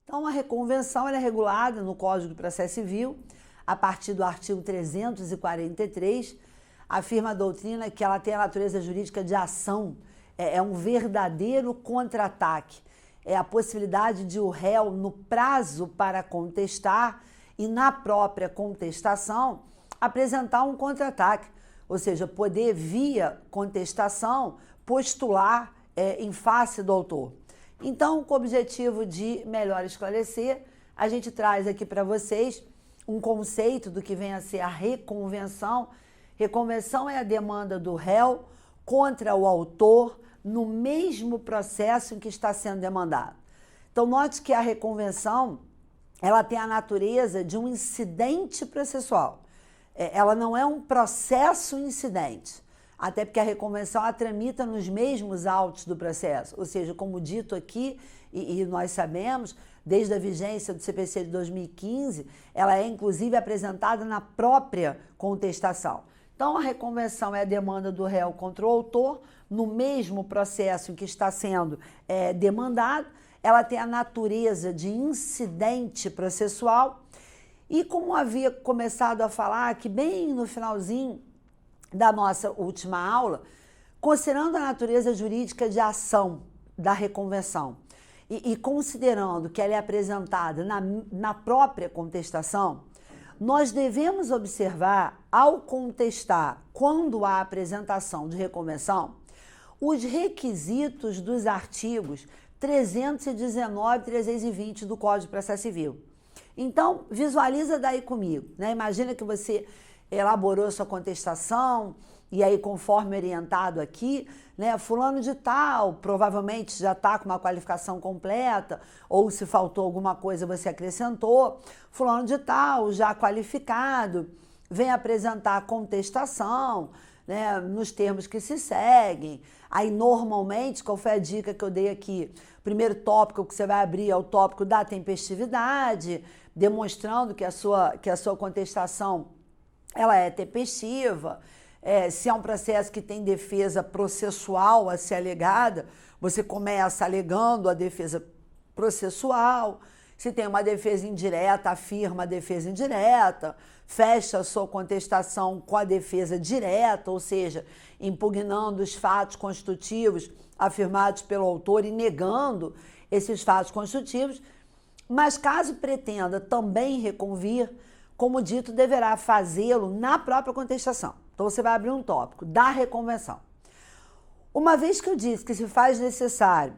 Então, a reconvenção ela é regulada no Código de Processo Civil, a partir do artigo 343, afirma a doutrina que ela tem a natureza jurídica de ação, é um verdadeiro contra-ataque, é a possibilidade de o réu, no prazo para contestar e na própria contestação, apresentar um contra-ataque, ou seja, poder, via contestação, postular em face do autor. Então, com o objetivo de melhor esclarecer, a gente traz aqui para vocês um conceito do que vem a ser a reconvenção. Reconvenção é a demanda do réu contra o autor no mesmo processo em que está sendo demandado. Então, note que a reconvenção, ela tem a natureza de um incidente processual. Ela não é um processo incidente, até porque a reconvenção ela tramita nos mesmos autos do processo, ou seja, como dito aqui, e nós sabemos, desde a vigência do CPC de 2015, ela é inclusive apresentada na própria contestação. Então, a reconvenção é a demanda do réu contra o autor, no mesmo processo em que está sendo demandado, ela tem a natureza de incidente processual, e como havia começado a falar, que bem no finalzinho da nossa última aula, considerando a natureza jurídica de ação da reconvenção e considerando que ela é apresentada na própria contestação, nós devemos observar, ao contestar, quando há apresentação de reconvenção, os requisitos dos artigos 319 e 320 do Código de Processo Civil. Então, visualiza daí comigo, né? Imagina que você elaborou sua contestação e aí, conforme orientado aqui, né, fulano de tal, provavelmente já está com uma qualificação completa, ou se faltou alguma coisa você acrescentou, fulano de tal, já qualificado, vem apresentar a contestação, né, nos termos que se seguem. Aí, normalmente, qual foi a dica que eu dei aqui? O primeiro tópico que você vai abrir é o tópico da tempestividade, demonstrando que a sua contestação ela é tempestiva. Se é um processo que tem defesa processual a ser alegada, você começa alegando a defesa processual. Se tem uma defesa indireta, afirma a defesa indireta, fecha a sua contestação com a defesa direta, ou seja, impugnando os fatos constitutivos afirmados pelo autor e negando esses fatos constitutivos. Mas caso pretenda também reconvir, como dito, deverá fazê-lo na própria contestação. Então, você vai abrir um tópico da reconvenção. Uma vez que eu disse que se faz necessário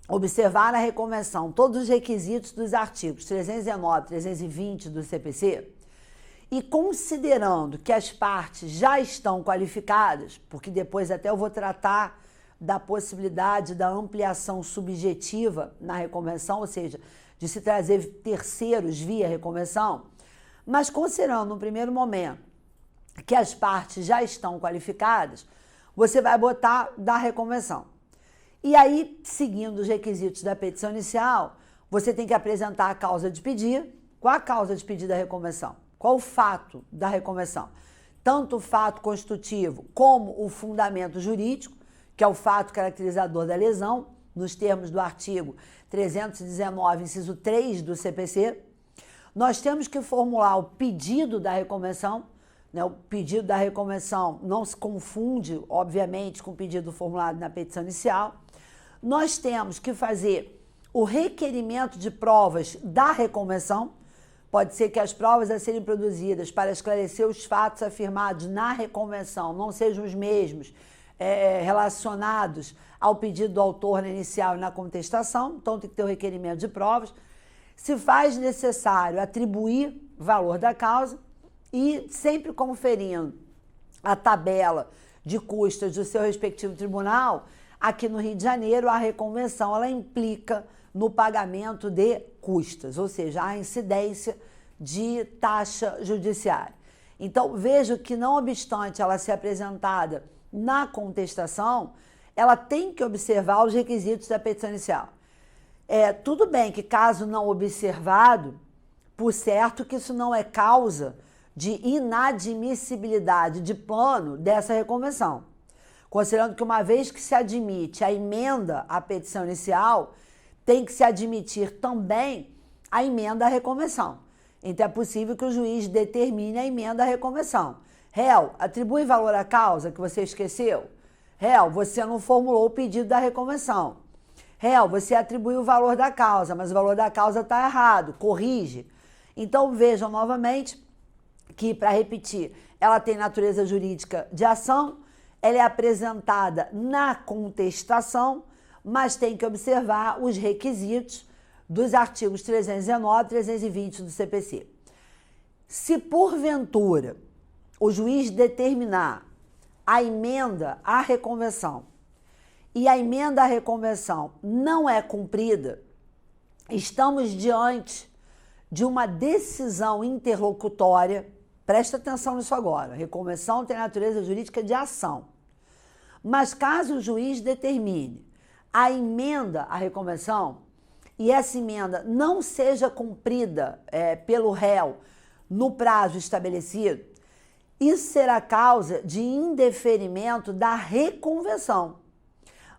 observar na reconvenção todos os requisitos dos artigos 319 e 320 do CPC, e considerando que as partes já estão qualificadas, porque depois até eu vou tratar da possibilidade da ampliação subjetiva na reconvenção, ou seja, de se trazer terceiros via reconvenção, mas considerando no primeiro momento que as partes já estão qualificadas, você vai botar da reconvenção. E aí, seguindo os requisitos da petição inicial, você tem que apresentar a causa de pedido. Qual a causa de pedido da reconvenção? Qual o fato da reconvenção? Tanto o fato constitutivo como o fundamento jurídico, que é o fato caracterizador da lesão, nos termos do artigo 319, inciso 3 do CPC. Nós temos que formular o pedido da reconvenção, né? O pedido da reconvenção não se confunde, obviamente, com o pedido formulado na petição inicial. Nós temos que fazer o requerimento de provas da reconvenção. Pode ser que as provas a serem produzidas para esclarecer os fatos afirmados na reconvenção não sejam os mesmos relacionados ao pedido do autor na inicial e na contestação, então tem que ter o requerimento de provas. Se faz necessário atribuir valor da causa e sempre conferindo a tabela de custas do seu respectivo tribunal. Aqui no Rio de Janeiro, a reconvenção ela implica no pagamento de custas, ou seja, a incidência de taxa judiciária. Então, vejo que, não obstante ela ser apresentada na contestação, ela tem que observar os requisitos da petição inicial. Tudo bem que, caso não observado, por certo que isso não é causa de inadmissibilidade de plano dessa reconvenção. Considerando que, uma vez que se admite a emenda à petição inicial, tem que se admitir também a emenda à reconvenção. Então é possível que o juiz determine a emenda à reconvenção. Réu, atribui valor à causa que você esqueceu. Réu, você não formulou o pedido da reconvenção. Réu, você atribuiu o valor da causa, mas o valor da causa está errado, corrige. Então vejam novamente que, para repetir, ela tem natureza jurídica de ação, ela é apresentada na contestação, mas tem que observar os requisitos dos artigos 319 e 320 do CPC. Se porventura o juiz determinar a emenda à reconvenção e a emenda à reconvenção não é cumprida, estamos diante de uma decisão interlocutória. Presta atenção nisso agora. Reconvenção tem natureza jurídica de ação. Mas caso o juiz determine a emenda à reconvenção e essa emenda não seja cumprida pelo réu no prazo estabelecido, isso será causa de indeferimento da reconvenção.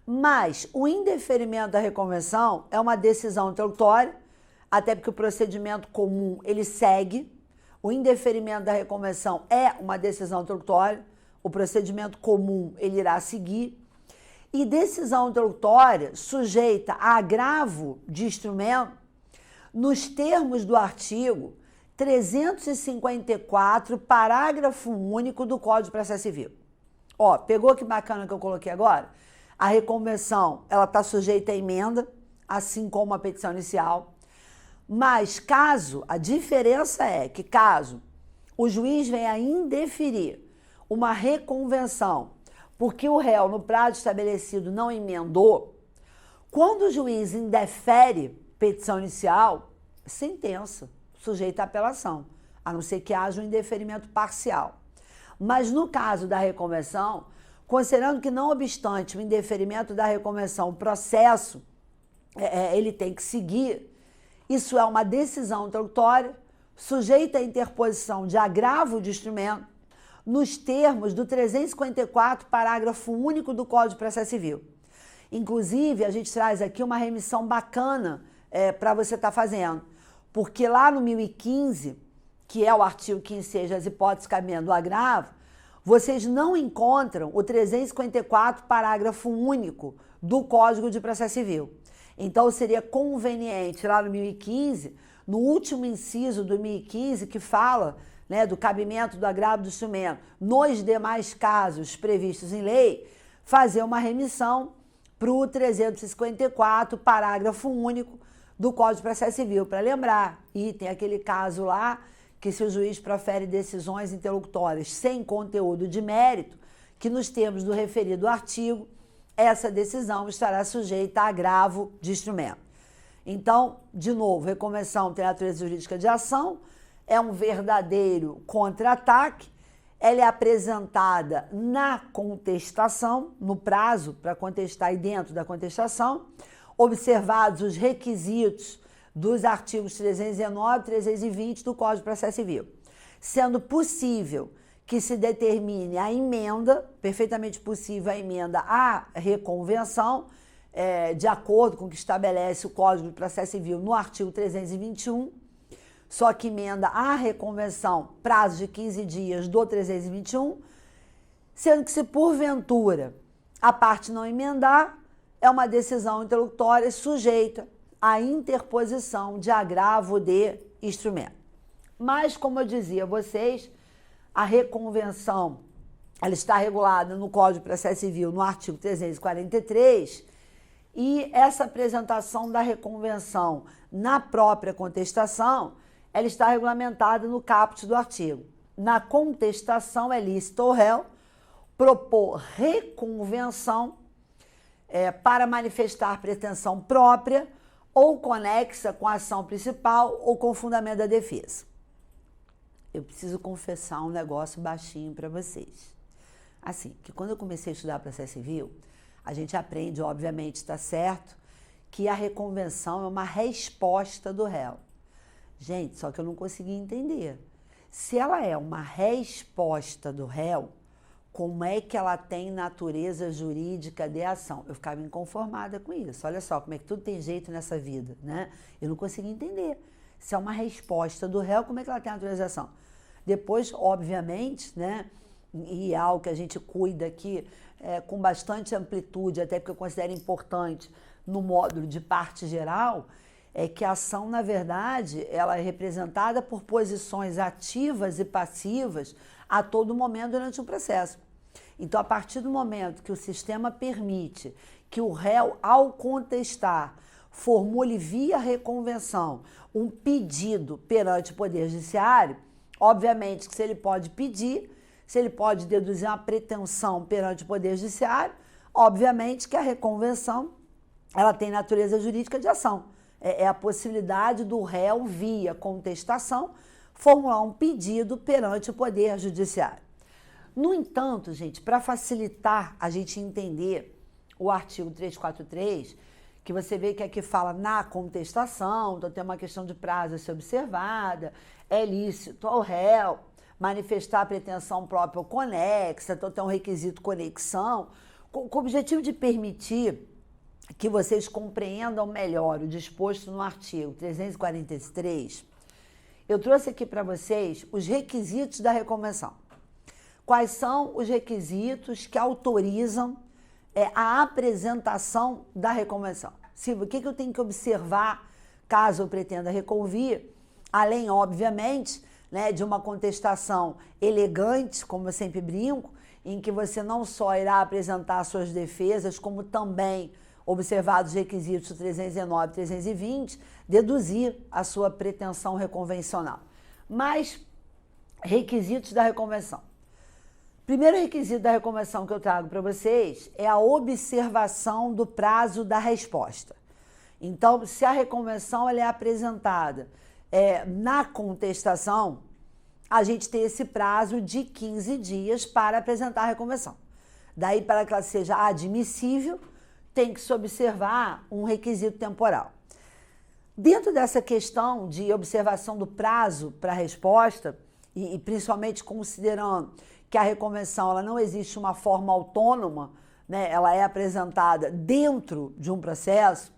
Mas o indeferimento da reconvenção é uma decisão interlocutória, até porque o procedimento comum ele segue. O indeferimento da reconvenção é uma decisão interlocutória, o procedimento comum ele irá seguir. E decisão interlocutória sujeita a agravo de instrumento nos termos do artigo 354, parágrafo único do Código de Processo Civil. Ó, pegou que bacana que eu coloquei agora? A reconvenção, ela está sujeita à emenda, assim como a petição inicial. Mas a diferença é que caso o juiz venha a indeferir uma reconvenção porque o réu no prazo estabelecido não emendou, quando o juiz indefere petição inicial, sentença, sujeita à apelação, a não ser que haja um indeferimento parcial. Mas no caso da reconvenção, considerando que não obstante o indeferimento da reconvenção, o processo ele tem que seguir, isso é uma decisão interlocutória, sujeita à interposição de agravo de instrumento, nos termos do 354, parágrafo único do Código de Processo Civil. Inclusive, a gente traz aqui uma remissão bacana para você estar fazendo, porque lá no 1015, que é o artigo 15 das hipóteses cabendo do agravo, vocês não encontram o 354, parágrafo único do Código de Processo Civil. Então, seria conveniente, lá no 1015, no último inciso do 1015, que fala do cabimento do agravo do instrumento, nos demais casos previstos em lei, fazer uma remissão para o 354, parágrafo único do Código de Processo Civil, para lembrar. E tem aquele caso lá que se o juiz profere decisões interlocutórias sem conteúdo de mérito, que nos termos do referido artigo, essa decisão estará sujeita a agravo de instrumento. Então, de novo, reconvenção tem natureza jurídica de ação, é um verdadeiro contra-ataque, ela é apresentada na contestação, no prazo para contestar e dentro da contestação, observados os requisitos dos artigos 319 e 320 do Código de Processo Civil. Sendo possível que se determine a emenda, perfeitamente possível a emenda à reconvenção, de acordo com o que estabelece o Código de Processo Civil no artigo 321, só que emenda à reconvenção, prazo de 15 dias do 321, sendo que se porventura a parte não emendar, é uma decisão interlocutória sujeita à interposição de agravo de instrumento. Mas, como eu dizia a vocês, a reconvenção ela está regulada no Código de Processo Civil, no artigo 343, e essa apresentação da reconvenção na própria contestação, ela está regulamentada no caput do artigo. Na contestação é lícito ao réu propor reconvenção para manifestar pretensão própria ou conexa com a ação principal ou com o fundamento da defesa. Eu preciso confessar um negócio baixinho para vocês. Assim, que quando eu comecei a estudar processo civil, a gente aprende, obviamente, está certo, que a reconvenção é uma resposta do réu. Gente, só que eu não consegui entender. Se ela é uma resposta do réu, como é que ela tem natureza jurídica de ação? Eu ficava inconformada com isso. Olha só como é que tudo tem jeito nessa vida, né? Eu não consegui entender. Se é uma resposta do réu, como é que ela tem autorização? Depois, obviamente, né, e é algo que a gente cuida aqui com bastante amplitude, até porque eu considero importante no módulo de parte geral, é que a ação, na verdade, ela é representada por posições ativas e passivas a todo momento durante o processo. Então, a partir do momento que o sistema permite que o réu, ao contestar, formule via reconvenção um pedido perante o Poder Judiciário, obviamente que se ele pode pedir, se ele pode deduzir uma pretensão perante o Poder Judiciário, obviamente que a reconvenção ela tem natureza jurídica de ação. É a possibilidade do réu, via contestação, formular um pedido perante o Poder Judiciário. No entanto, gente, para facilitar a gente entender o artigo 343, que você vê que aqui fala na contestação, então tem uma questão de prazo a ser observada, é lícito ao réu manifestar a pretensão própria ou conexa, então tem um requisito conexão, com o objetivo de permitir que vocês compreendam melhor o disposto no artigo 343, eu trouxe aqui para vocês os requisitos da reconvenção. Quais são os requisitos que autorizam a apresentação da reconvenção? Silvia, o que eu tenho que observar caso eu pretenda reconvir? Além, obviamente, né, de uma contestação elegante, como eu sempre brinco, em que você não só irá apresentar suas defesas, como também, observados os requisitos 319 e 320, deduzir a sua pretensão reconvencional. Mas, requisitos da reconvenção. Primeiro requisito da reconvenção que eu trago para vocês é a observação do prazo da resposta. Então, se a reconvenção ela é apresentada na contestação, a gente tem esse prazo de 15 dias para apresentar a reconvenção. Daí, para que ela seja admissível, tem que se observar um requisito temporal. Dentro dessa questão de observação do prazo para a resposta, e principalmente considerando que a reconvenção ela não existe uma forma autônoma, né, ela é apresentada dentro de um processo,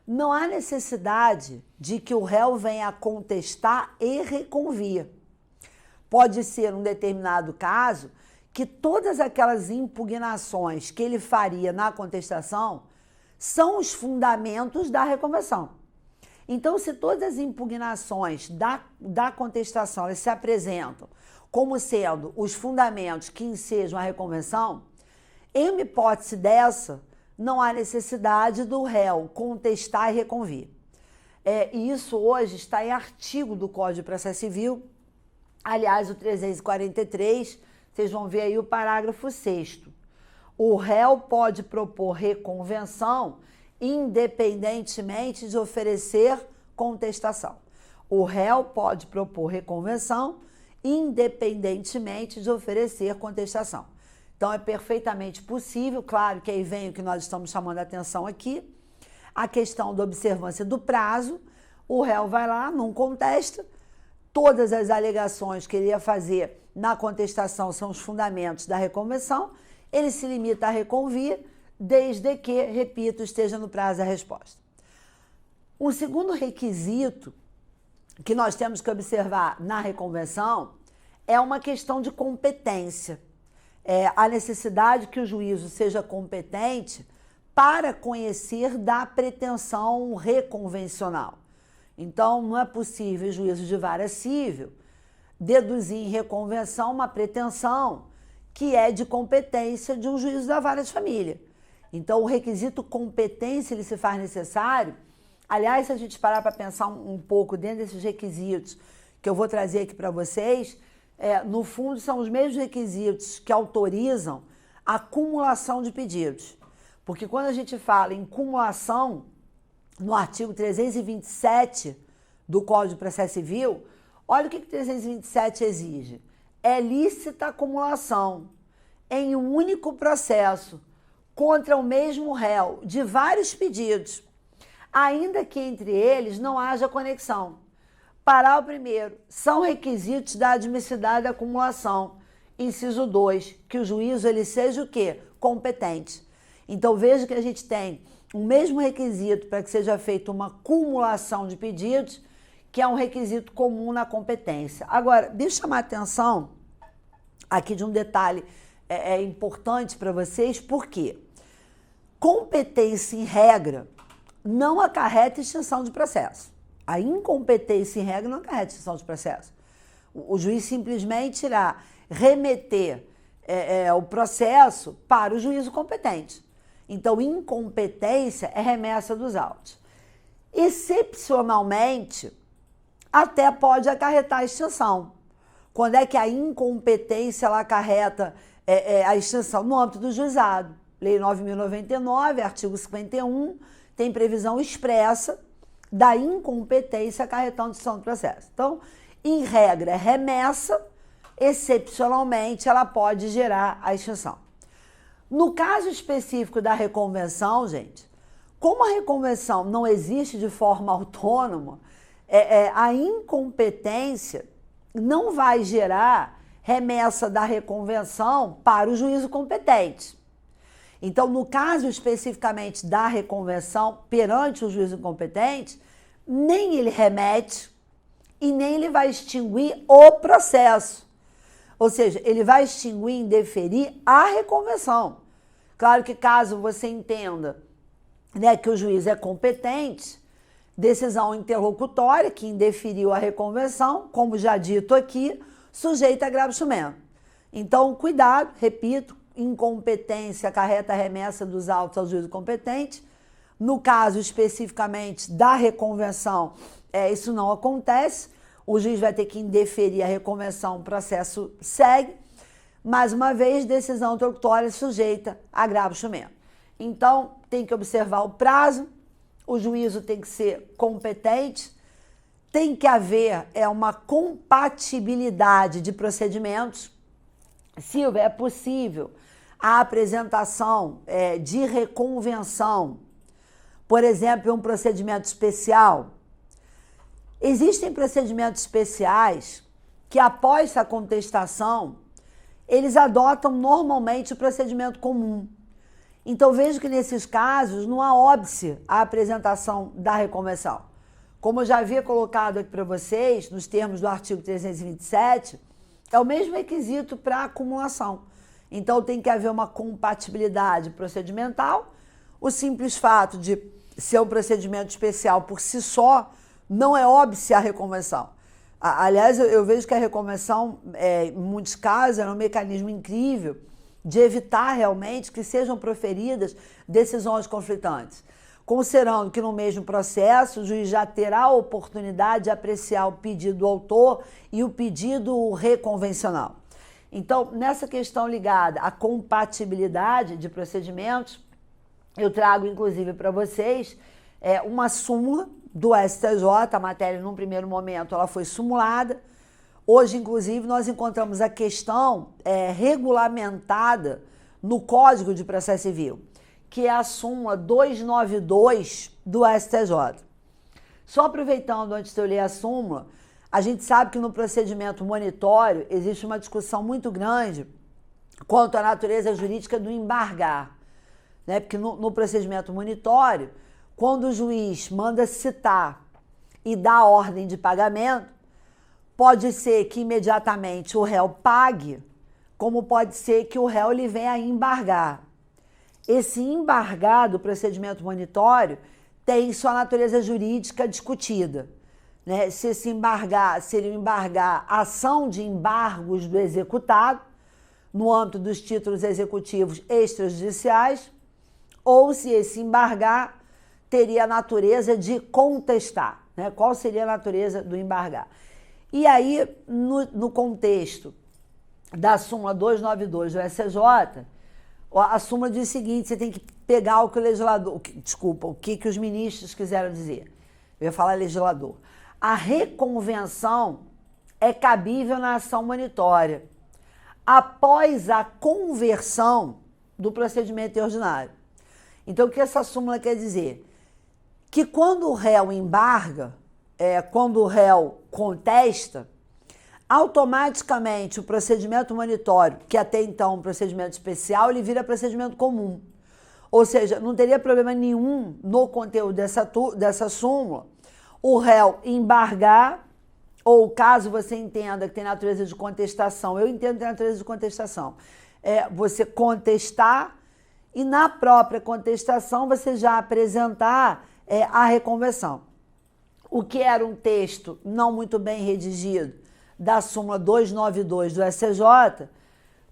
não há necessidade de que o réu venha a contestar e reconvir. Pode ser, num determinado caso, que todas aquelas impugnações que ele faria na contestação são os fundamentos da reconvenção. Então, se todas as impugnações da contestação elas se apresentam como sendo os fundamentos que ensejam a reconvenção, em uma hipótese dessa, não há necessidade do réu contestar e reconvir. E isso hoje está em artigo do Código de Processo Civil, aliás, o 343, vocês vão ver aí o parágrafo 6º. O réu pode propor reconvenção independentemente de oferecer contestação. O réu pode propor reconvenção independentemente de oferecer contestação. Então, é perfeitamente possível, claro que aí vem o que nós estamos chamando a atenção aqui, a questão da observância do prazo, o réu vai lá, não contesta, todas as alegações que ele ia fazer na contestação são os fundamentos da reconvenção, ele se limita a reconvir, desde que, repito, esteja no prazo da resposta. Um segundo requisito que nós temos que observar na reconvenção é uma questão de competência. A necessidade que o juízo seja competente para conhecer da pretensão reconvencional. Então, não é possível o juízo de vara civil deduzir em reconvenção uma pretensão que é de competência de um juízo da vara de família. Então, o requisito competência ele se faz necessário. Aliás, se a gente parar para pensar um pouco dentro desses requisitos que eu vou trazer aqui para vocês, no fundo são os mesmos requisitos que autorizam a cumulação de pedidos. Porque quando a gente fala em cumulação, no artigo 327 do Código de Processo Civil, olha o que o 327 exige. É lícita a acumulação em um único processo contra o mesmo réu de vários pedidos, ainda que entre eles não haja conexão. Parágrafo 1º, são requisitos da admissibilidade da acumulação. Inciso 2, que o juízo ele seja o quê? Competente. Então veja que a gente tem o mesmo requisito para que seja feita uma cumulação de pedidos, que é um requisito comum na competência. Agora, deixa eu chamar a atenção aqui de um detalhe importante para vocês, porque competência em regra não acarreta extinção de processo. A incompetência em regra não acarreta extinção de processo. O juiz simplesmente irá remeter o processo para o juízo competente. Então, incompetência é remessa dos autos. Excepcionalmente, até pode acarretar a extinção. Quando é que a incompetência ela acarreta a extinção? No âmbito do juizado. Lei 9.099, artigo 51, tem previsão expressa da incompetência acarretando extinção do processo. Então, em regra, é remessa, excepcionalmente, ela pode gerar a extinção. No caso específico da reconvenção, gente, como a reconvenção não existe de forma autônoma, a incompetência não vai gerar remessa da reconvenção para o juízo competente. Então, no caso especificamente da reconvenção perante o juízo competente, nem ele remete e nem ele vai extinguir o processo. Ou seja, ele vai extinguir e indeferir a reconvenção. Claro que caso você entenda, né, que o juiz é competente, decisão interlocutória que indeferiu a reconvenção, como já dito aqui, sujeita a agravo chumento. Então, cuidado, repito, incompetência acarreta a remessa dos autos ao juízo competente. No caso especificamente da reconvenção, isso não acontece. O juiz vai ter que indeferir a reconvenção, o processo segue. Mais uma vez, decisão interlocutória sujeita a agravo chumento. Então, tem que observar o prazo, o juízo tem que ser competente, tem que haver uma compatibilidade de procedimentos. Se é possível a apresentação de reconvenção, por exemplo, em um procedimento especial. Existem procedimentos especiais que, após a contestação, eles adotam normalmente o procedimento comum. Então, vejo que nesses casos não há óbice à apresentação da reconvenção. Como eu já havia colocado aqui para vocês, nos termos do artigo 327, é o mesmo requisito para acumulação. Então, tem que haver uma compatibilidade procedimental. O simples fato de ser um procedimento especial por si só não é óbice à reconvenção. Aliás, eu vejo que a reconvenção, em muitos casos, é um mecanismo incrível de evitar realmente que sejam proferidas decisões conflitantes. Considerando que no mesmo processo o juiz já terá a oportunidade de apreciar o pedido do autor e o pedido reconvencional. Então, nessa questão ligada à compatibilidade de procedimentos, eu trago inclusive para vocês uma súmula do STJ, a matéria num primeiro momento ela foi sumulada. Hoje, inclusive, nós encontramos a questão regulamentada no Código de Processo Civil, que é a súmula 292 do STJ. Só aproveitando, antes de eu ler a súmula, a gente sabe que no procedimento monitório existe uma discussão muito grande quanto à natureza jurídica do embargar, né? Porque no procedimento monitório, quando o juiz manda citar e dá ordem de pagamento, pode ser que imediatamente o réu pague, como pode ser que o réu lhe venha a embargar. Esse embargar do procedimento monitório tem sua natureza jurídica discutida, né? Se esse embargar seria embargar ação de embargos do executado, no âmbito dos títulos executivos extrajudiciais, ou se esse embargar teria a natureza de contestar, né? Qual seria a natureza do embargar? E aí, no contexto da súmula 292 do STJ, a súmula diz o seguinte: você tem que pegar o que o legislador, o que os ministros quiseram dizer. Eu ia falar legislador. A reconvenção é cabível na ação monitória após a conversão do procedimento ordinário. Então, o que essa súmula quer dizer? Que quando o réu embarga, quando o réu contesta, automaticamente o procedimento monitório, que até então um procedimento especial, ele vira procedimento comum. Ou seja, não teria problema nenhum no conteúdo dessa súmula o réu embargar, ou caso você entenda que tem natureza de contestação, eu entendo que tem natureza de contestação, você contestar e na própria contestação você já apresentar a reconversão. O que era um texto não muito bem redigido da súmula 292 do STJ,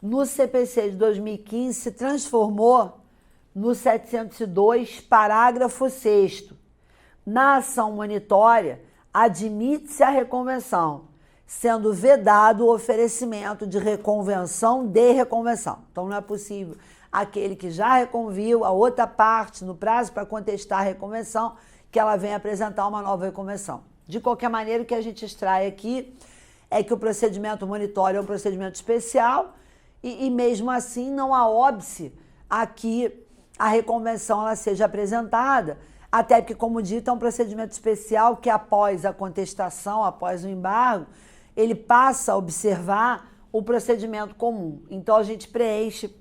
no CPC de 2015 se transformou no 702, parágrafo 6º. Na ação monitória, admite-se a reconvenção, sendo vedado o oferecimento de reconvenção de reconvenção. Então, não é possível aquele que já reconviu a outra parte no prazo para contestar a reconvenção, que ela venha apresentar uma nova reconvenção. De qualquer maneira, o que a gente extrai aqui é que o procedimento monitório é um procedimento especial e mesmo assim não há óbice a que a reconvenção ela seja apresentada, até porque, como dito, é um procedimento especial que após a contestação, após o embargo, ele passa a observar o procedimento comum. Então, a gente preenche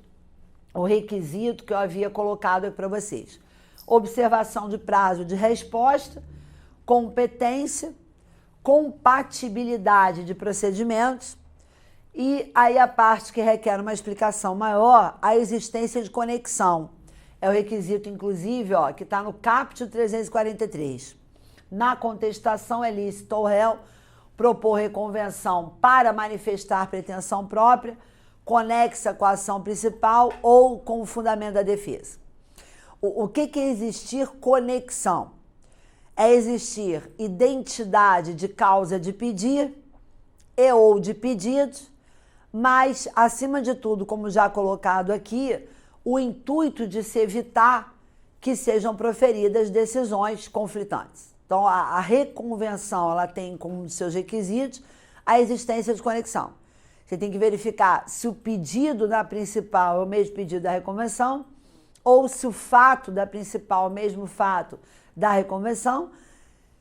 o requisito que eu havia colocado aqui para vocês. Observação de prazo de resposta, competência, compatibilidade de procedimentos e aí a parte que requer uma explicação maior, a existência de conexão. É o requisito, inclusive, que está no caput 343. Na contestação é lícito ao réu propor reconvenção para manifestar pretensão própria, conexa com a ação principal ou com o fundamento da defesa. O que é existir conexão? É existir identidade de causa de pedir e ou de pedidos, mas, acima de tudo, como já colocado aqui, o intuito de se evitar que sejam proferidas decisões conflitantes. Então, a reconvenção ela tem como um dos seus requisitos a existência de conexão. Você tem que verificar se o pedido da principal é o mesmo pedido da reconvenção, ou se o fato da principal é o mesmo fato da reconvenção,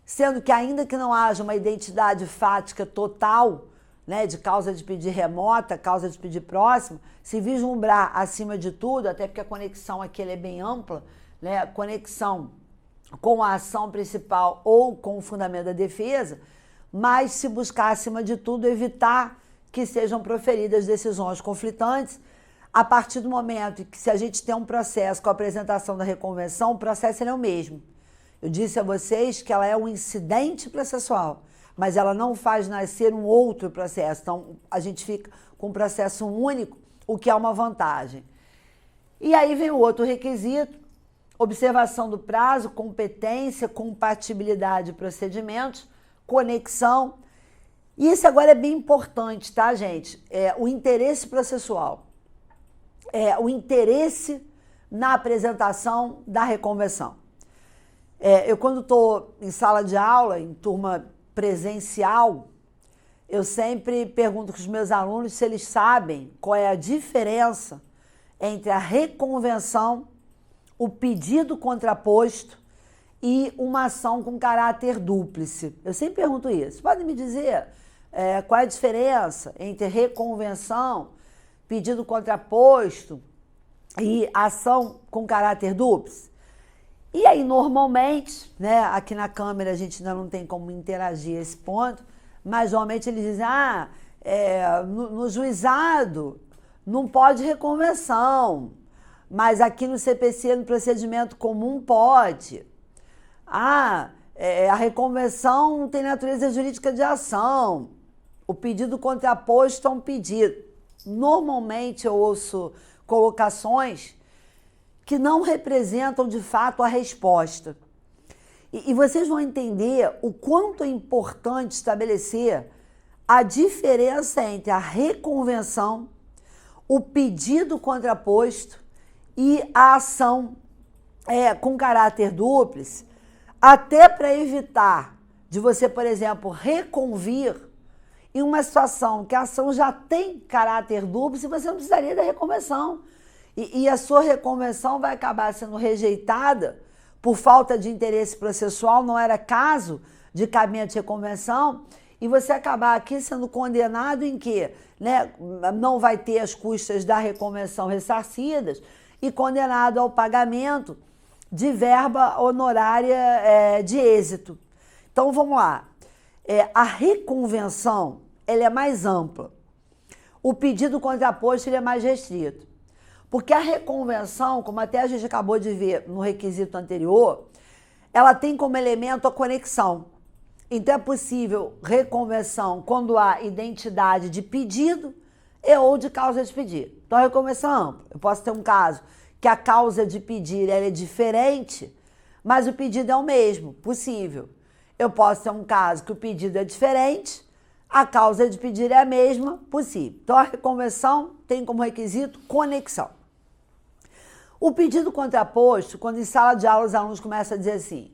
sendo que ainda que não haja uma identidade fática total, né, de causa de pedir remota, causa de pedir próximo, se vislumbrar acima de tudo, até porque a conexão aqui ela é bem ampla, né, conexão com a ação principal ou com o fundamento da defesa, mas se buscar acima de tudo evitar que sejam proferidas decisões conflitantes, a partir do momento que se a gente tem um processo com a apresentação da reconvenção, o processo é o mesmo. Eu disse a vocês que ela é um incidente processual, mas ela não faz nascer um outro processo. Então, a gente fica com um processo único, o que é uma vantagem. E aí vem o outro requisito, observação do prazo, competência, compatibilidade de procedimentos, conexão. E isso agora é bem importante, tá, gente? O interesse processual. O interesse na apresentação da reconvenção. Eu, quando estou em sala de aula, em turma presencial, eu sempre pergunto para os meus alunos se eles sabem qual é a diferença entre a reconvenção, o pedido contraposto e uma ação com caráter dúplice. Eu sempre pergunto isso. Podem me dizer qual é a diferença entre reconvenção, pedido contraposto e ação com caráter dúplice? E aí, normalmente, né, aqui na câmera a gente ainda não tem como interagir esse ponto, mas normalmente eles dizem, no juizado não pode reconvenção, mas aqui no CPC, no procedimento comum, pode. A reconvenção tem natureza jurídica de ação, o pedido contraposto é um pedido. Normalmente eu ouço colocações que não representam de fato a resposta. E vocês vão entender o quanto é importante estabelecer a diferença entre a reconvenção, o pedido contraposto e a ação com caráter dúplice, até para evitar de você, por exemplo, reconvir em uma situação que a ação já tem caráter dúplice, você não precisaria da reconvenção. E a sua reconvenção vai acabar sendo rejeitada por falta de interesse processual, não era caso de cabimento de reconvenção, e você acabar aqui sendo condenado em quê? Né? Não vai ter as custas da reconvenção ressarcidas e condenado ao pagamento de verba honorária de êxito. Então, vamos lá. A reconvenção, ela é mais ampla. O pedido contraposto, ele é mais restrito. Porque a reconvenção, como até a gente acabou de ver no requisito anterior, ela tem como elemento a conexão. Então, é possível reconvenção quando há identidade de pedido e ou de causa de pedido. Então, a reconvenção é ampla. Eu posso ter um caso que a causa de pedir ela é diferente, mas o pedido é o mesmo, possível. Eu posso ter um caso que o pedido é diferente, a causa de pedir é a mesma, possível. Então, a reconvenção tem como requisito conexão. O pedido contraposto, quando em sala de aula os alunos começam a dizer assim,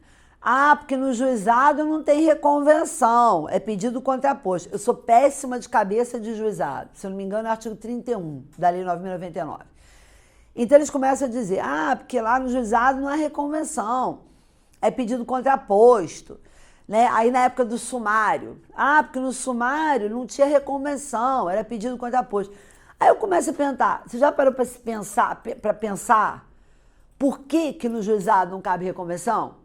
porque no juizado não tem reconvenção, é pedido contraposto. Eu sou péssima de cabeça de juizado, se eu não me engano é o artigo 31 da Lei 9.099. Então eles começam a dizer, porque lá no juizado não é reconvenção, é pedido contraposto. Né? Aí na época do sumário, porque no sumário não tinha reconvenção, era pedido contraposto. Aí eu começo a perguntar, você já parou para pensar por que no juizado não cabe reconvenção?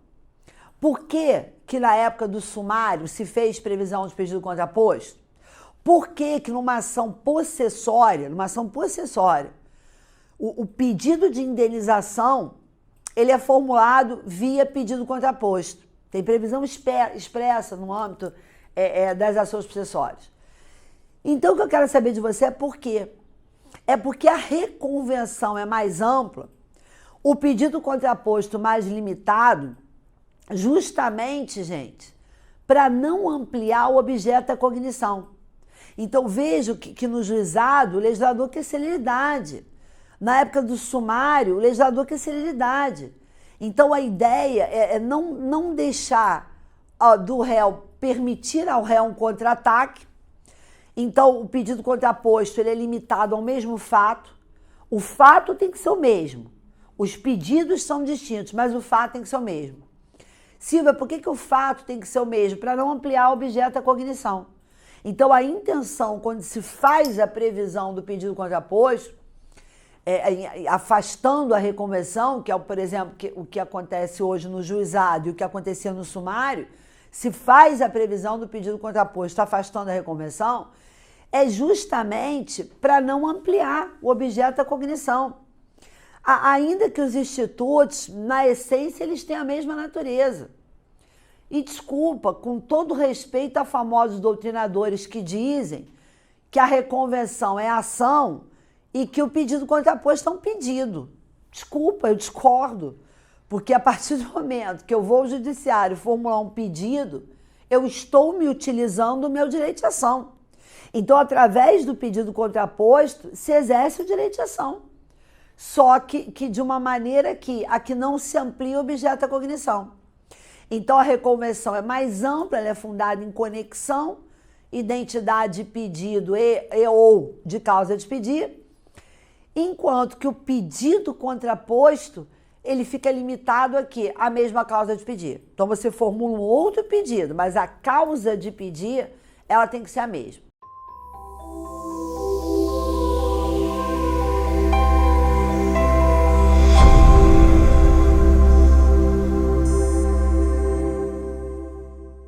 Por que na época do sumário se fez previsão de pedido contraposto? Por que numa ação possessória, o pedido de indenização, ele é formulado via pedido contraposto. Tem previsão expressa no âmbito das ações possessórias. Então, o que eu quero saber de você é por quê. É porque a reconvenção é mais ampla, o pedido contraposto mais limitado, justamente, gente, para não ampliar o objeto da cognição. Então, vejo que no juizado o legislador quer celeridade. Na época do sumário, o legislador quer celeridade. Então, a ideia é não deixar do réu, permitir ao réu um contra-ataque. Então, o pedido contraposto ele é limitado ao mesmo fato. O fato tem que ser o mesmo. Os pedidos são distintos, mas o fato tem que ser o mesmo. Silvia, por que o fato tem que ser o mesmo? Para não ampliar o objeto da cognição. Então, a intenção, quando se faz a previsão do pedido contraposto, afastando a reconvenção, que é, por exemplo, o que acontece hoje no juizado e o que acontecia no sumário, se faz a previsão do pedido contraposto afastando a reconvenção, é justamente para não ampliar o objeto da cognição. Ainda que os institutos, na essência, eles têm a mesma natureza. E desculpa, com todo respeito a famosos doutrinadores que dizem que a reconvenção é ação e que o pedido contraposto é um pedido. Desculpa, eu discordo. Porque a partir do momento que eu vou ao judiciário formular um pedido, eu estou me utilizando do meu direito de ação. Então, através do pedido contraposto, se exerce o direito de ação. Só que de uma maneira que não se amplia o objeto da cognição. Então, a reconvenção é mais ampla, ela é fundada em conexão, identidade de pedido ou de causa de pedir, enquanto que o pedido contraposto, ele fica limitado aqui à mesma causa de pedir. Então, você formula um outro pedido, mas a causa de pedir, ela tem que ser a mesma.